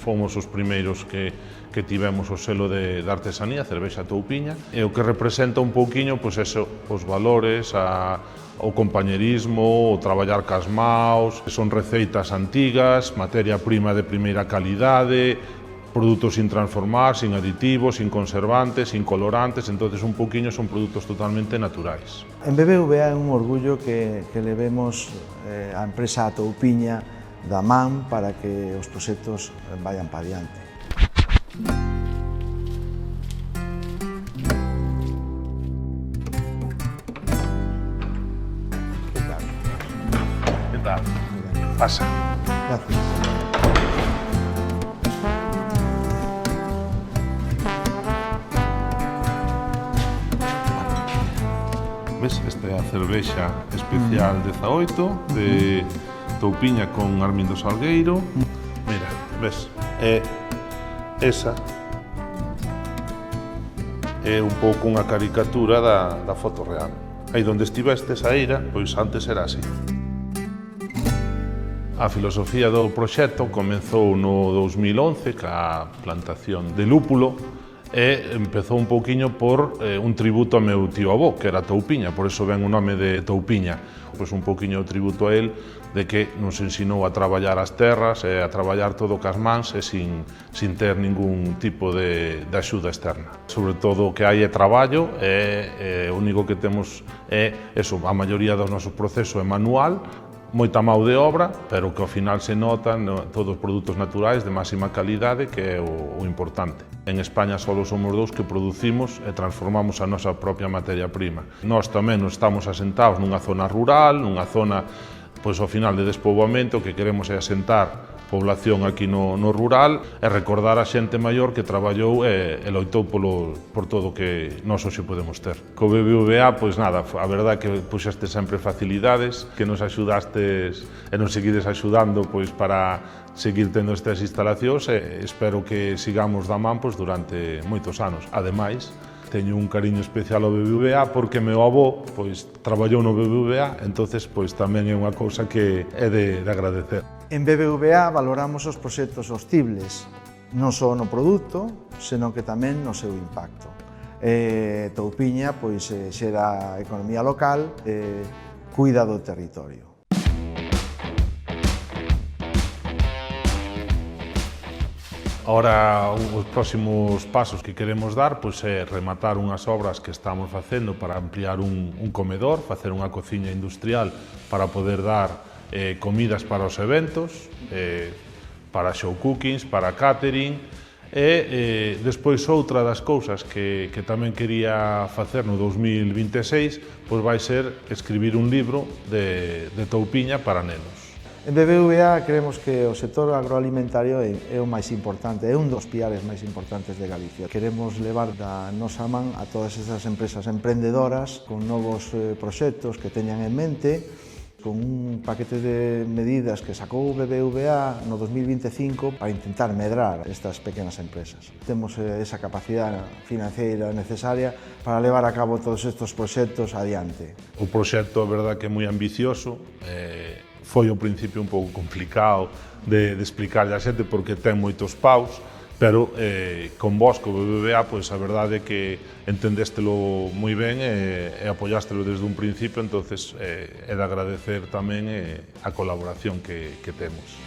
fomos os primeiros que tivemos o selo de artesanía, cervexa Toupiña, e o que representa un pouquiño, pois eso, os valores, o compañerismo, o traballar cas maus, son receitas antigas, materia prima de primeira calidade, produtos sin transformar, sin aditivos, sin conservantes, sin colorantes, entonces un pouquiño son produtos totalmente naturais. En BBVA é un orgullo que levemos a empresa Toupiña da man para que os proxectos vayan para diante. Que tal? Pasa. Gracias. Ves, esta é a cervexa especial 18 de Toupiña con Armindo Salgueiro. Mira, ves, esa é un pouco unha caricatura da foto real. Aí onde estivestes a eira, pois antes era así. A filosofía do proxecto comezou no 2011 ca plantación de lúpulo e empezou un pouquiño por un tributo ao meu tío avó, que era Toupiña, por eso ven o nome de Toupiña. Pois un pouquiño de tributo a él de que nos ensinou a traballar as terras e a traballar todo cas mans e sin ter ningún tipo de axuda externa. Sobre todo o que hai é traballo e o único que temos é eso, a maioría do noso proceso é manual, moita mão de obra, pero que ao final se notan todos os produtos naturais de máxima calidade, que é o importante. En España só somos dous que producimos e transformamos a nosa propia materia prima. Nós tamén nos estamos asentados nunha zona rural, nunha zona, pois ao final de despoboamento, que queremos é asentar población aquí no rural e recordar a xente maior que traballou e loitou por todo o que nós hoxe podemos ter. Co BBVA, pois nada, a verdade que puxaste sempre facilidades, que nos axudastes e nos seguides axudando pois para seguir tendo estas instalacións e espero que sigamos da man pois durante moitos anos. Ademais, teño un cariño especial ao BBVA porque meu avó pois traballou no BBVA, entonces pois tamén é unha cousa que é de agradecer. En BBVA valoramos os proxectos sostibles, non só no produto, senón que tamén no seu impacto. Toupiña pois xera economía local e cuida do territorio. Ahora, os próximos pasos que queremos dar pois, é rematar unhas obras que estamos facendo para ampliar un comedor, facer unha cociña industrial para poder dar comidas para os eventos, para show cookings, para catering, e despois outra das cousas que tamén quería facer no 2026 pois vai ser escribir un libro de Toupiña para nenos. En BBVA creemos que o sector agroalimentario é o máis importante, é un dos piares máis importantes de Galicia. Queremos levar da nosa man a todas esas empresas emprendedoras con novos proxectos que teñan en mente, con un paquete de medidas que sacou o BBVA no 2025 para intentar medrar estas pequenas empresas. Temos esa capacidade financiera necesaria para levar a cabo todos estes proxectos adiante. O proxecto, a verdade, que é moi ambicioso, foi ao principio un pouco complicado de explicarlle a xente porque ten moitos paus, pero con vos, co BBVA, pois a verdade é que entendéstelo moi ben e apoyástelo desde un principio, entonces é de agradecer tamén a colaboración que temos.